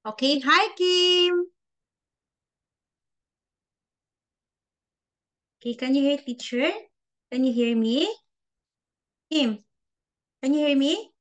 Okay, hi Kim. Okay, can you hear teacher? Can you hear me? Kim, can you hear me?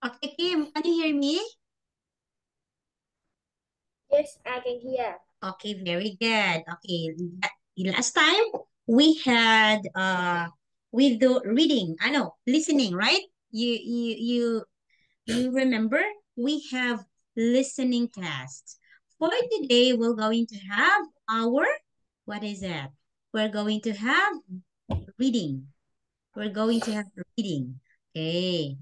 Okay, Kim, can you hear me? Yes, I can hear. Okay, very good. Okay, last time we had we do reading. I know, listening, right? You remember we have listening class. For today, we're going to have our what is that? We're going to have reading. We're going to have reading. Okay.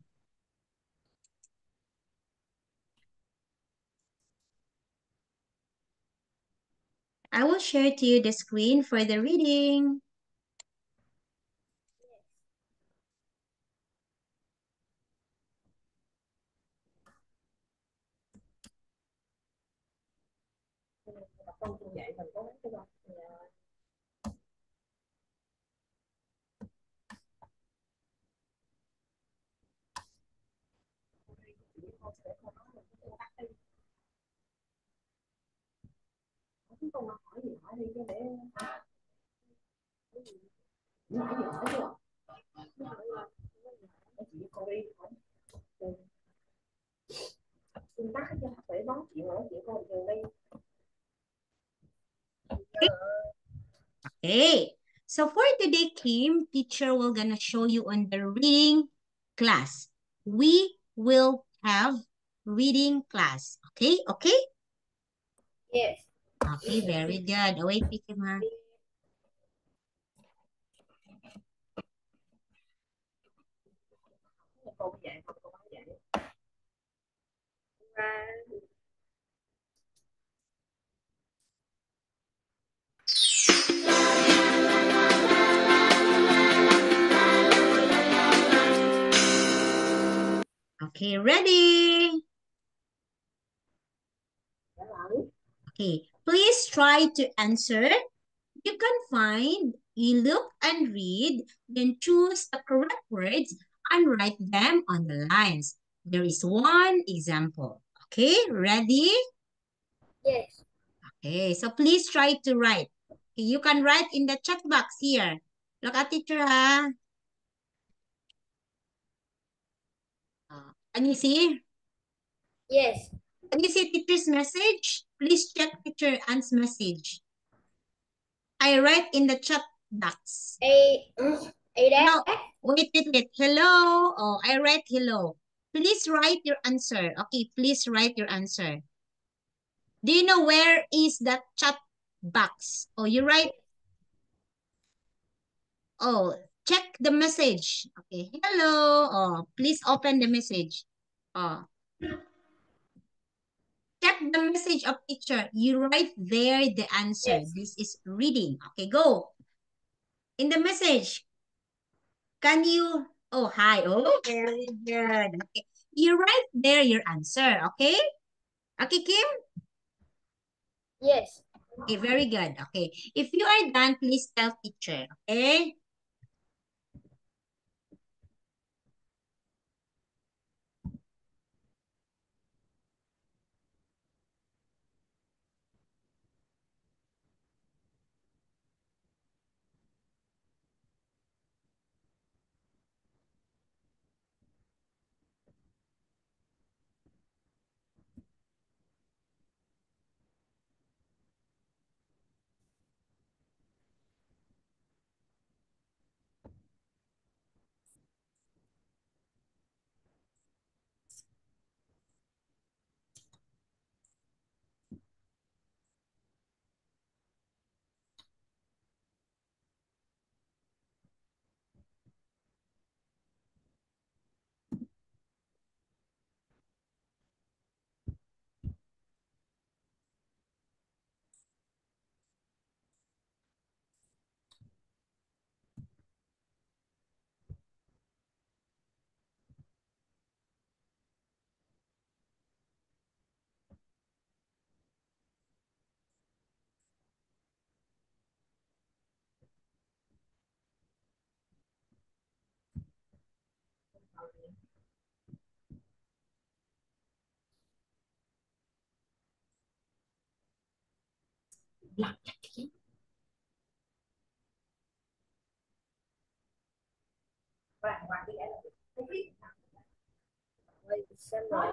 I will share to you the screen for the reading. Con cũng vậy mình có mấy cái không? Chúng con hỏi gì hỏi đi chứ để hỏi gì hỏi chứ. Chị con đi hỏi xin tắt cho phải báo chị hỏi chị con trường đi. Okay. Okay. So for today, Kim, teacher will gonna show you on the reading class. We will have reading class. Okay. Okay. Yes. Okay. Very good. Oh, wait, Kim, ha. Con vậy con nói vậy. Và Okay. Ready? trả lời. Okay. Please try to answer. You can find, you look and read, then choose the correct words and write them on the lines. There is one example. Okay, ready? Yes. Okay, so please try to write. Okay, you can write in the chat box here. Look at teacher, ha? Can you see? Yes. Can you see teacher's message? Please check teacher Anne's message. I write in the chat box. A A No, dash. wait. Hello. Oh, I write hello. Please write your answer. Okay, please write your answer. Do you know where is that chat box? Oh, you write. Oh, check the message. Okay, hello. Oh, please open the message. Oh, check the message of teacher. You write there the answer. Yes. This is reading. Okay, go. In the message, can you? Oh, hi. Oh, very good. Okay, you write there your answer. Okay. Okay, Kim? Yes. Okay, very good. Okay. If you are done, please tell teacher. Okay? Wait, xem rồi.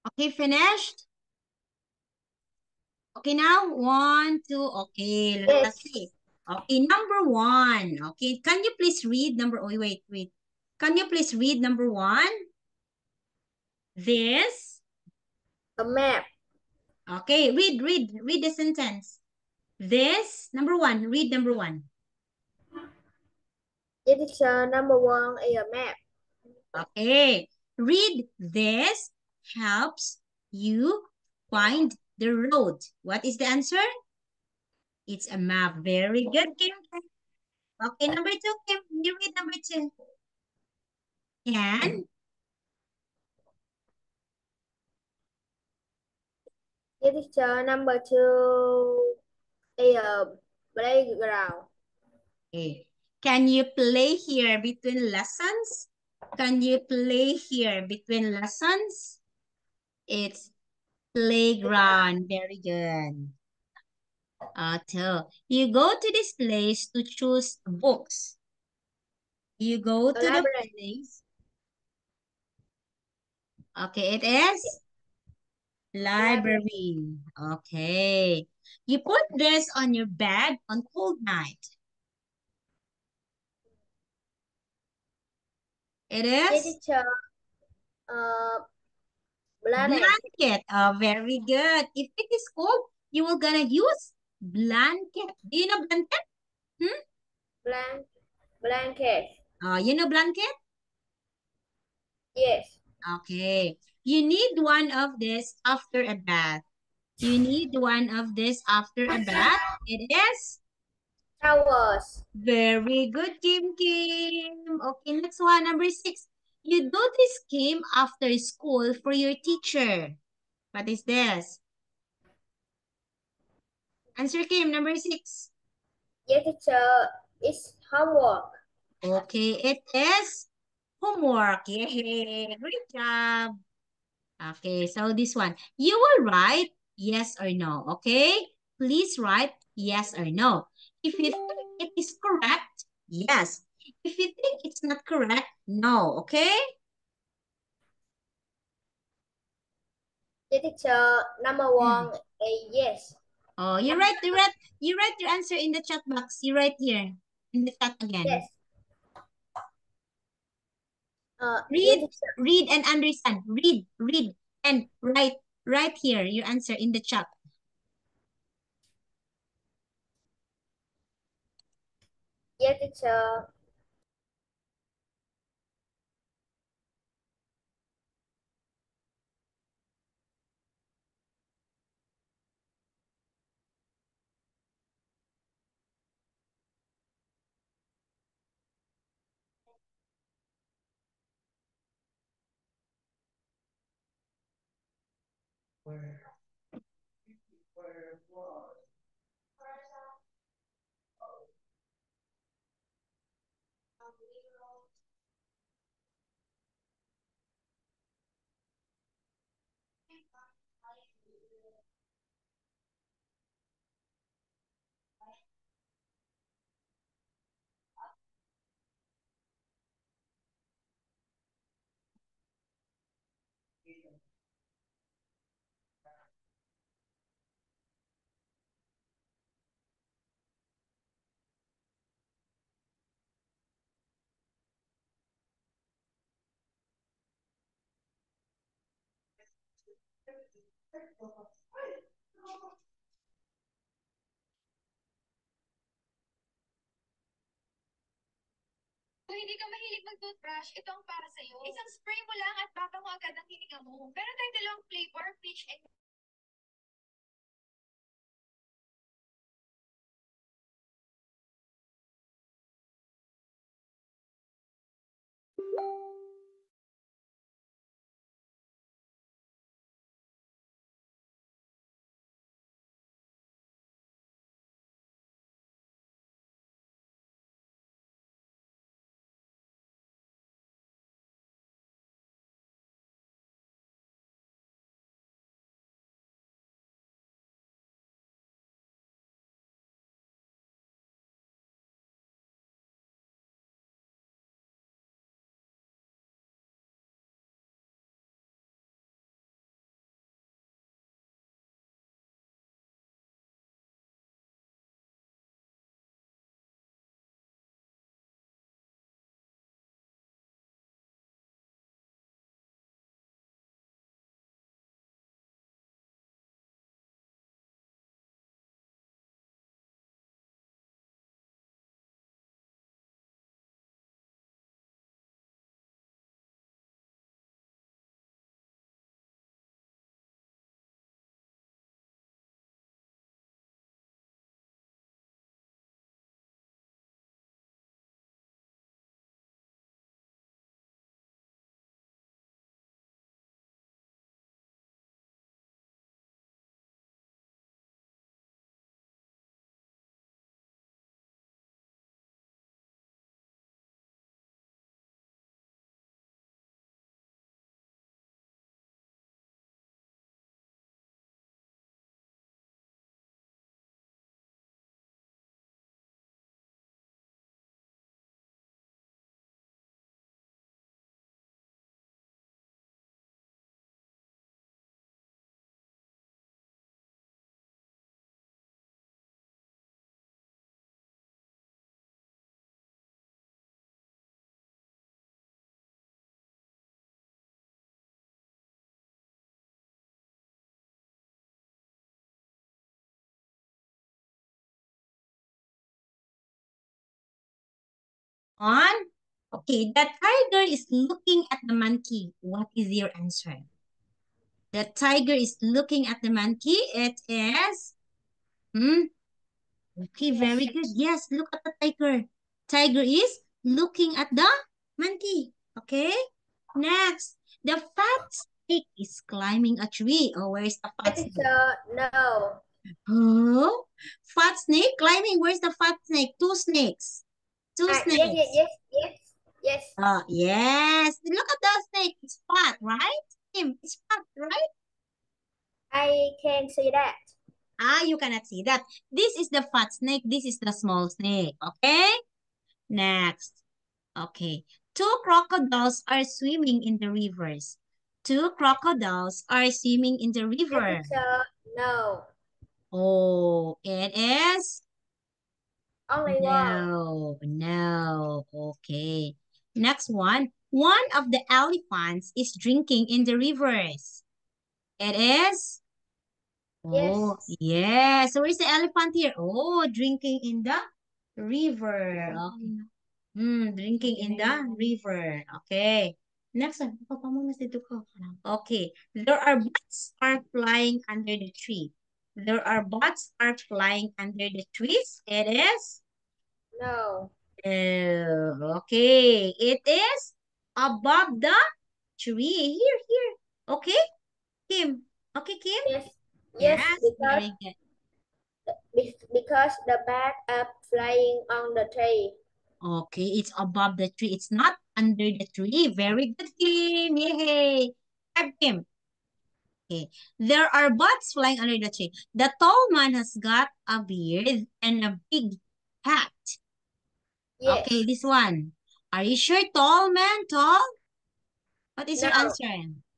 Okay, finished? Okay, now one, two. Okay, let us Yes. see. Okay, number one. Okay, can you please read number? Oh, wait. Can you please read number one? This. A map. Okay, read the sentence. This, number one, read number one. It is number one is a map. Okay, read this helps you find the road. What is the answer? It's a map. Very good, Kim. Okay, number two, Kim, you read number two. Can. It is number two is a playground. Okay. Can you play here between lessons? Can you play here between lessons? It's playground. Very good. Two. You go to this place to choose books. You go A to the library. place. Okay, it is Library. library. Okay. You put this on your bed on cold night. It Yes, is teacher. Blanket. blanket. Oh, very good. If it is cold, you will gonna use blanket. Do you know blanket? Hmm? Blanket. You know blanket? Yes. Okay. You need one of this after a bath. You need one of this after a bath. It is Towels. very good, Kim Kim. Okay, next one, number 6. You do this game after school for your teacher. What is this? Answer, Kim, number 6. Yes, teacher. It's homework. Okay, it is homework. Yay, great job. Okay, so this one. You will write yes or no, okay? Please write yes or no. If you think it is correct, yes. If you think it's not correct, no, okay? Yes, teacher. Number Hmm. one, a yes. Oh, you write your answer in the chat box. You write here in the chat Yes. again. Yes, Read, teacher. read and understand. Read and write here your answer in the chat. Yes, teacher. Kung hindi ka mahilig mag-toothbrush, ito ang para sa'yo. Isang spray mo lang at babango agad ang hininga mo. Meron tayong dalawang flavor, peach and on. Okay, the tiger is looking at the monkey. What is your answer? The tiger is looking at the monkey. It is. Okay, very good. Yes, look at the tiger. Tiger is looking at the monkey. Okay. Next, the fat snake is climbing a tree. Oh, where's the fat snake? No. Oh, fat snake climbing. Where's the fat snake? Two snakes. Two Yes, snakes. yes. Yes. Look at the snake. It's fat, right? Tim, it's fat, right? I can see that. Ah, you cannot see that. This is the fat snake. This is the small snake. Okay. Next. Okay. Two crocodiles are swimming in the rivers. Two crocodiles are swimming in the river. No. Oh, it is? Only one. No. Okay. Next one. One of the elephants is drinking in the rivers. It is? Yes. Oh, yes. So where's the elephant here? Oh, drinking in the river. Okay. Drinking in the river. Okay. Next one. Papa mo dito ko. Okay. There are bats are flying under the tree. There are bats are flying under the trees. It is? No. Okay. It is above the tree. Here. Okay, Kim. Okay, Kim? Yes. Yes, Yes, because very good. because the bat are flying on the tree. Okay, it's above the tree. It's not under the tree. Very good, Kim. Yay. Have Kim. Okay. There are bats flying under the tree. The tall man has got a beard and a big hat. Yes. Okay, this one. Are you sure, tall man? Tall? What is No. your answer?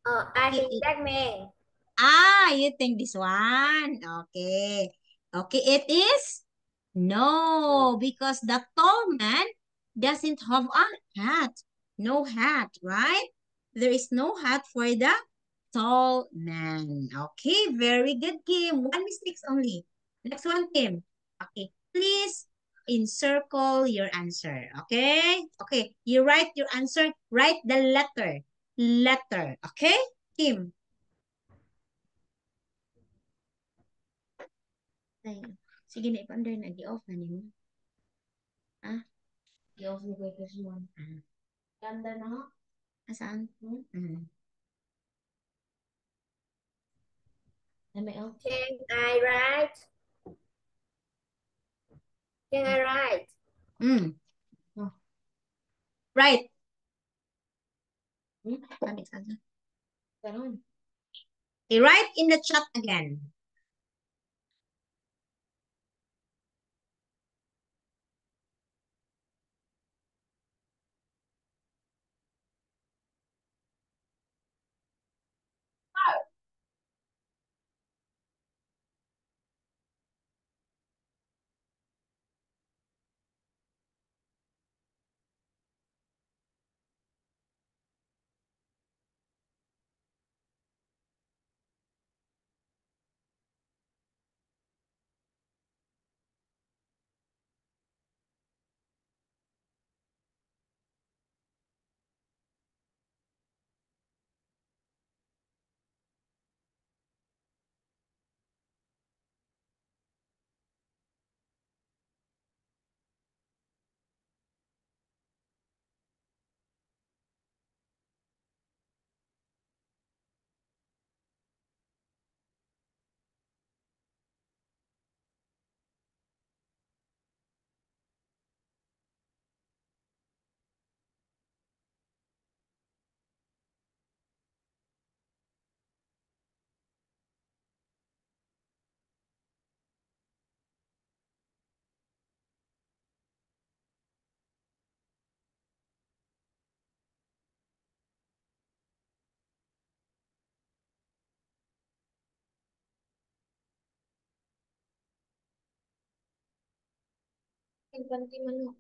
I Okay. think that man. Ah, you think this one? Okay. Okay, it is? No, because the tall man doesn't have a hat. No hat, right? There is no hat for the tall man. Okay, very good, Kim. One mistakes only. Next one, Kim. Okay, please encircle your answer. Okay? Okay, you write your answer. Write the letter. Letter. Okay, Kim? Ay, sige na, ipa-under na. Di-off na nimo. Ah, di-off ni Kuya Christian. Ganda na ho. Asaan? Na may off. Can I write? Can I write? Oh. Right. Sabi sa akin. Ganun. Okay, write in the chat again. Ganti man mo.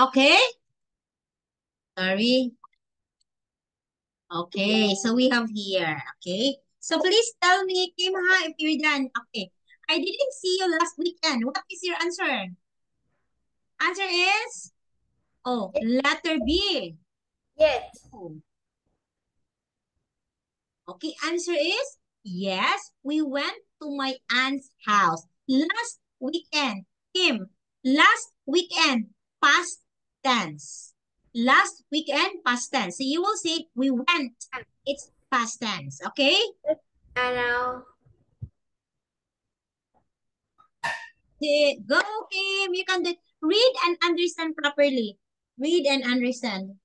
Okay? Sorry. Okay, so we have here. Okay. So please tell me, Kim, ha, if you're done. Okay. I didn't see you last weekend. What is your answer? Answer is, oh, letter B. Yes. Oh. Okay, answer is, yes, we went to my aunt's house last weekend. Kim, last weekend, past tense. Last weekend, past tense. So you will say, we went. It's past tense. Okay? And now, Go, Kim. You can do read and understand properly. Read and understand.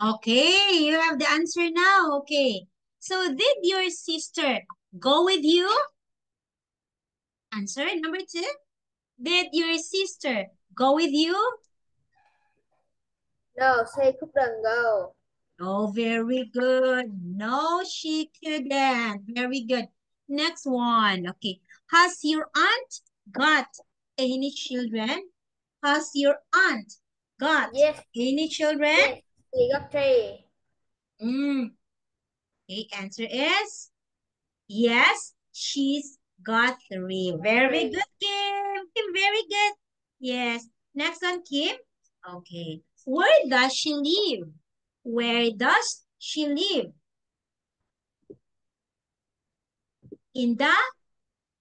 Okay, you have the answer now. Okay. So did your sister go with you? Answer number two. Did your sister go with you? no, she couldn't go. Oh, very good. No, she couldn't. Very good. Next one. Okay. Has your aunt got any children? Has your aunt got Yes, any children? yes, she got 3. Mm. Okay, answer is yes, she's got 3. Very 3. good, Kim. Kim, very good. Yes. Next one, Kim. Okay. Where does she live? Where does she live? In the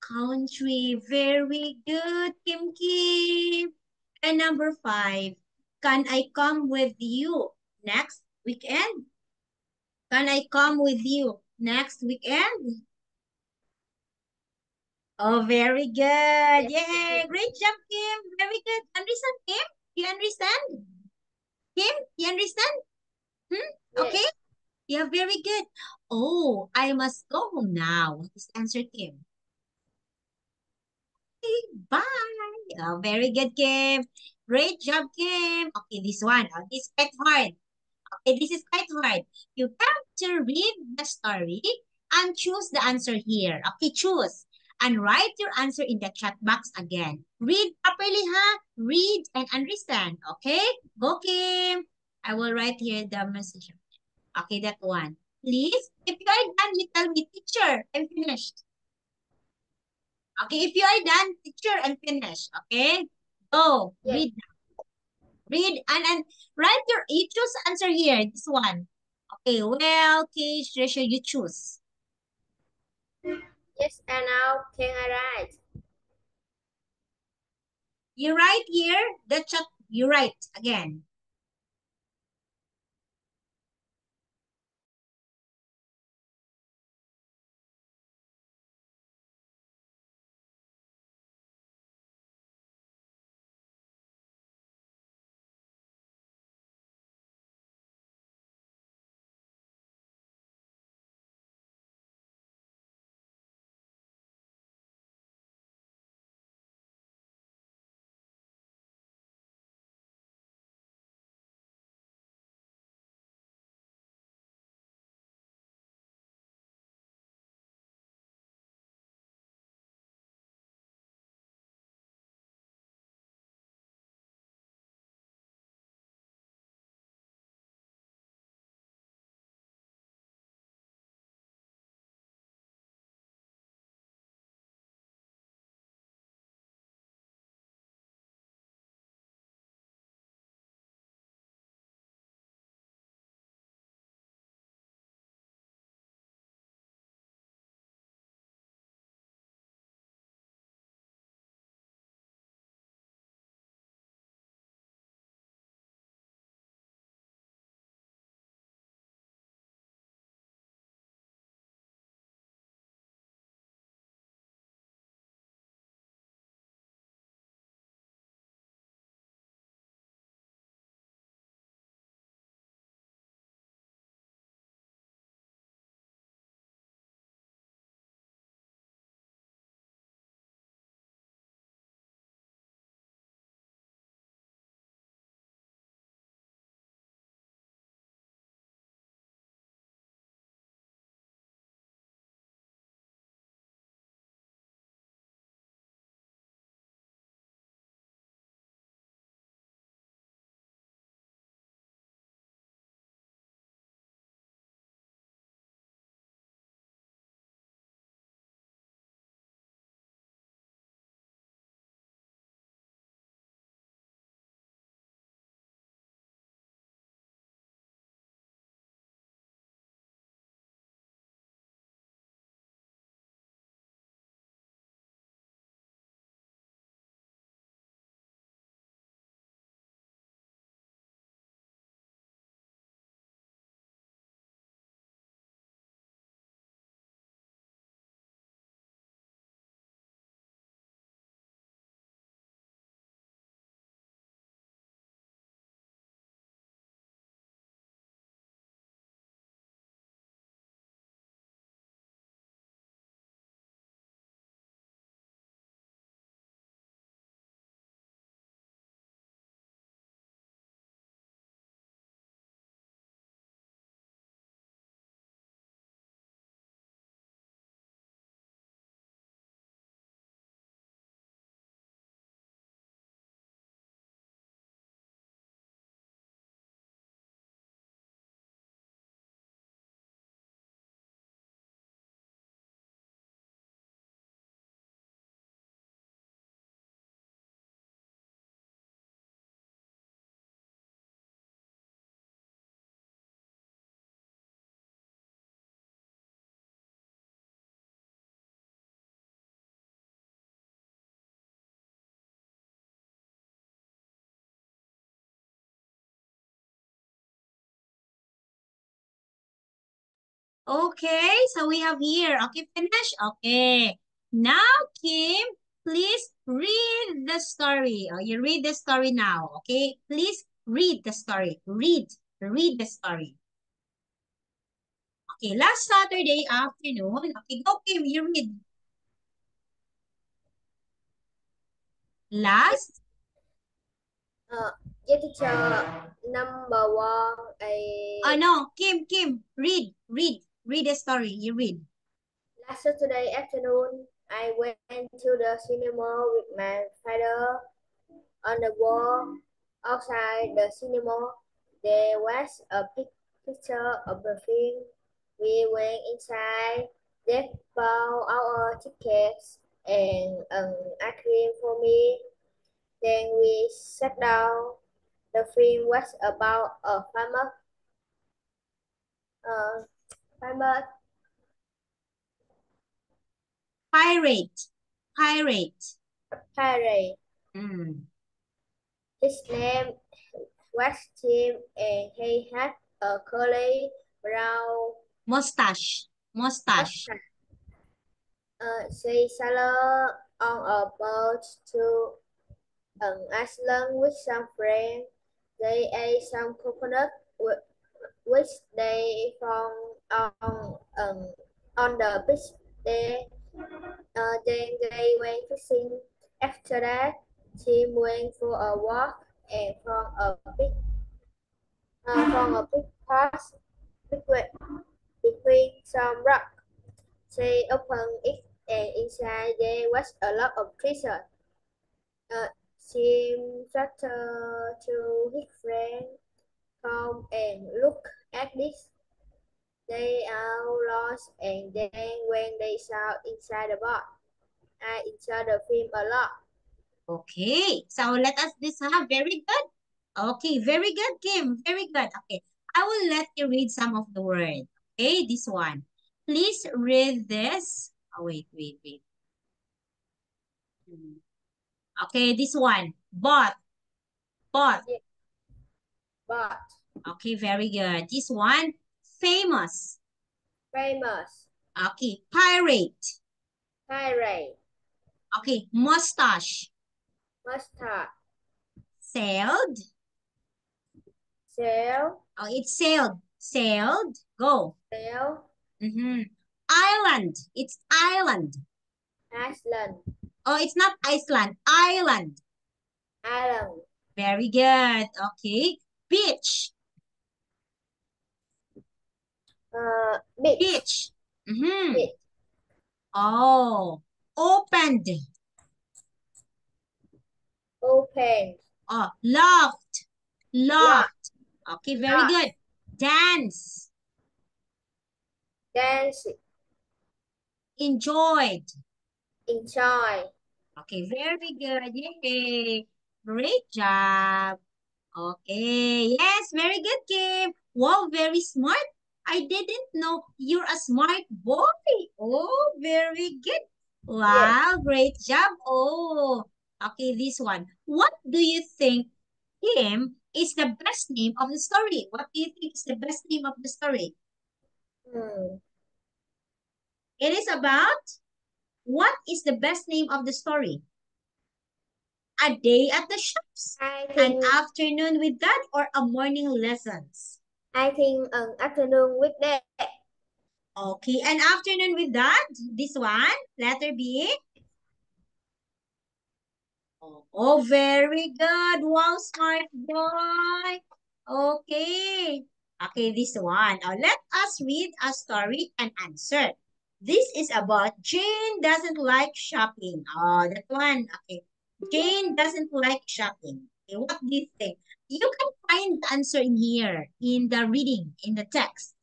country. Very good, Kim Kim. And number 5. Can I come with you next weekend? Can I come with you next weekend? Oh, very good. Yes, Yay. Great job, Kim. Very good. Understand, Kim? You understand? Kim, you understand? Hmm? yes. Okay. Yeah, very good. Oh, I must go home now. What is the answer, Kim? Okay, bye. Oh, very good, Kim. Great job, Kim. Okay, this one. Oh, this is quite hard. Okay, this is quite hard. You have to read the story and choose the answer here. Okay, choose. And write your answer in the chat box again. Read properly, huh? Read and understand. Okay? Go, Kim. I will write here the message. Okay, that one. Please, if you are done, you tell me, teacher, I'm finished. Okay, if you are done, teacher, I'm finished. Okay? Go. Yes. Read and write your, you choose answer here. This one. Okay, well, okay, Trisha, you choose. Yes, and now can I write? You write here, the chat, you write again. Okay, so we have here. Okay, finish. Okay. Now, Kim, please read the story. Oh, you read the story now, okay? Please read the story. Read the story. Okay, last Saturday afternoon. Okay, go, Kim, you read. Last, Yes, teacher. Number one, no, Kim, read the story. You read. last Saturday afternoon, I went to the cinema with my father. On the wall outside the cinema, there was a big picture of the film. We went inside. They bought our tickets and ice cream for me. Then we sat down. The film was about a uh, farmer Pirate. Pirate. pirate. Mm. His name was Tim, and he had a curly brown Mustache. Mustache. mustache. She sailed on a boat to Iceland with some friends. They ate some coconut which they found on the beach there. Then they went fishing. After that, Tim went for a walk and found a big path between some rock. She opened it, and inside there was a lot of treasure. Tim said to his friend, "Come and look at this." They are lost, and then when they saw inside the box, I enjoyed the film a lot. Okay, so let us this very good. Okay, very good, Kim. Very good. Okay, I will let you read some of the words. Okay, this one. Please read this. Oh, wait. Hmm. Okay, this one. Bought. Yeah, but Okay, very good. This one. Famous. famous, Okay, pirate. pirate, Okay, mustache. mustard, Sailed. sail, Oh, it's sailed. Sailed. Go. sail, Mm-hmm. Island. It's island. Iceland, Oh, it's not Iceland. Island. island, Very good. Okay. Beach. beach, Beach. Mm-hmm. beach, Oh. Opened. open, Oh, loft. lock, Loft. Okay, very lock, good. Dance. dance, Enjoyed. enjoy. Okay, very good. Yay. Great job. Okay. Yes, very good, Kim. Wow, very smart. I didn't know you're a smart boy. Oh, very good. Yes. Wow, great job. Oh, okay, this one. What do you think, Kim, is the best name of the story? What do you think is the best name of the story? Hmm. It is about what is the best name of the story? A day at the shops, I an think afternoon with dad, or a morning lessons? an afternoon with that. Okay, an afternoon with dad. This one, letter B. Oh, very good. Wow, smart boy. Okay. Okay, this one. Let us read a story and answer. This is about Jane doesn't like shopping. Oh, that one. Okay. Jane doesn't like shopping. Okay, what do you think? You can find the answer in here, in the reading, in the text.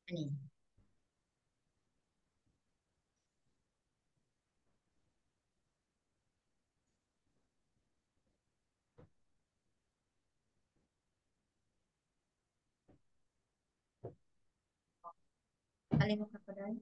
Ano yun? Kalimutan ko dahil.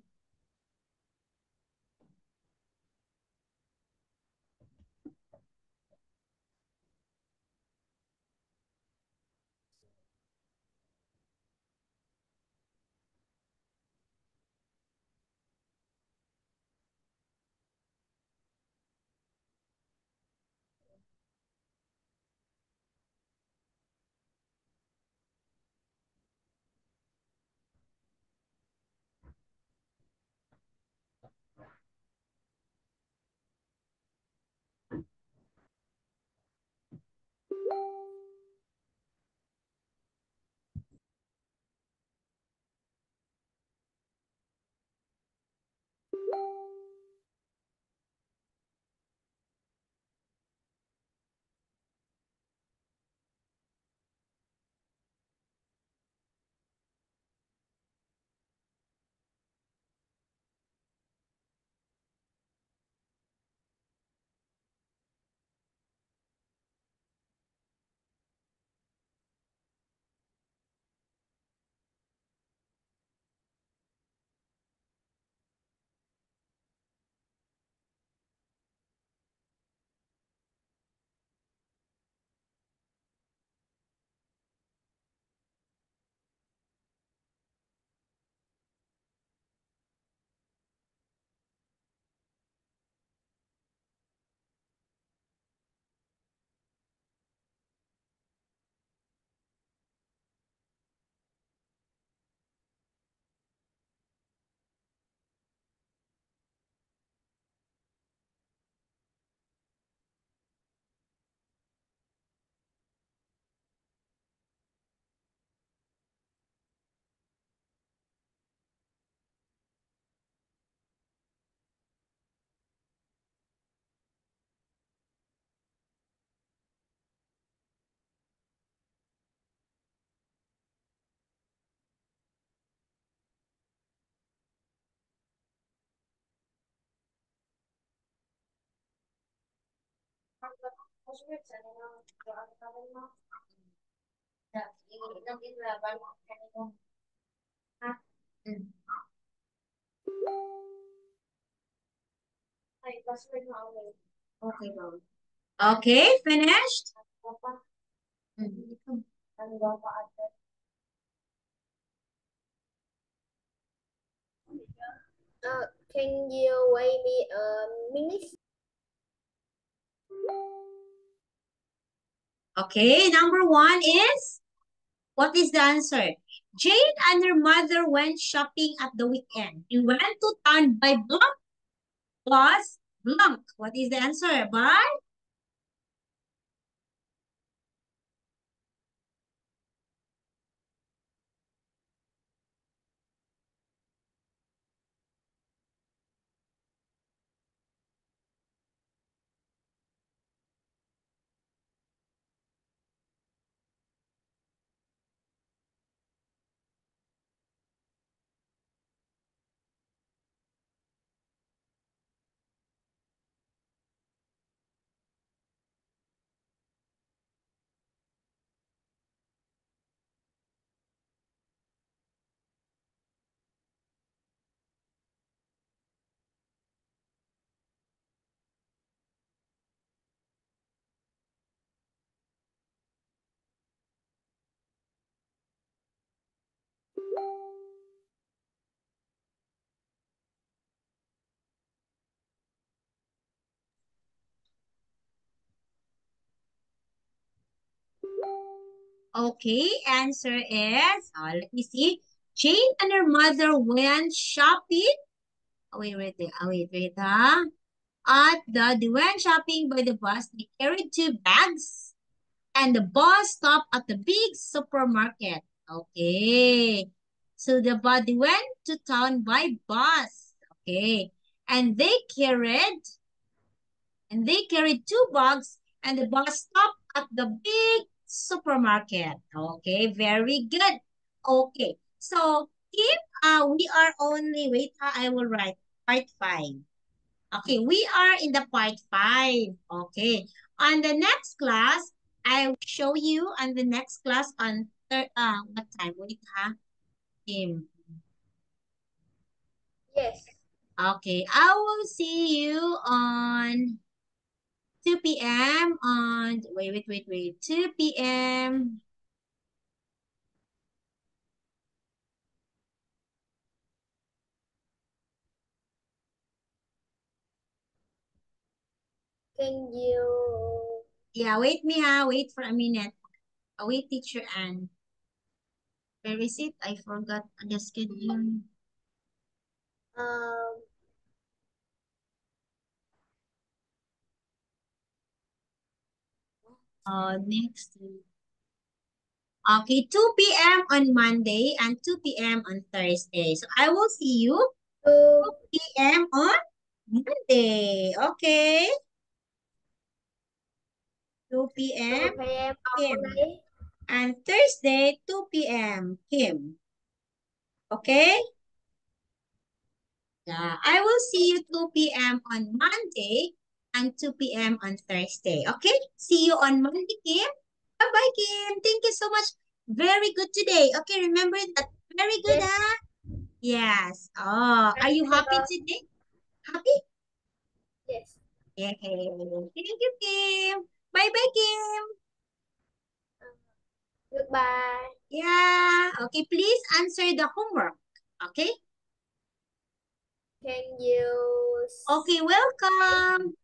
Okay, finished? Can you wait me a minute? Okay, number one is, what is the answer? Jane and her mother went shopping at the weekend. They went to town by blank plus blank. What is the answer? By? Okay, answer is, let me see. Jane and her mother went shopping. Oh, wait. They went shopping by the bus. They carried two bags. And the bus stopped at the big supermarket. Okay. So they went to town by bus. Okay. And they carried two bags and the bus stopped at the big supermarket. Okay, very good. Okay. So if we are only wait, I will write part 5. Okay, we are in the part 5. Okay. On the next class, I will show you on the next class on what time? Wait, Kim. Yes. Okay, I will see you on 2 p.m. on, wait. 2 p.m. Can you Yeah, wait for a minute. Wait, teacher Anne. Where is it? I forgot the schedule. um Next week. Okay, 2 p.m. on Monday and 2 p.m. on Thursday. So I will see you do 2 p.m. on Monday. Okay? 2 p.m. 2 p.m. on Kim. Monday? And Thursday, 2 p.m. Kim. Okay? Yeah, I will see you 2 p.m. on Monday and 2 p.m. on Thursday. Okay? See you on Monday, Kim. Bye-bye, Kim. Thank you so much. Very good today. Okay, remember that. Very good, Yes. huh? Yes. Oh, are Thank you happy you. today? Happy? Yes. Yeah. Thank you, Kim. Bye-bye, Kim. Goodbye. Yeah. Okay, please answer the homework. Okay? Can you Okay, welcome.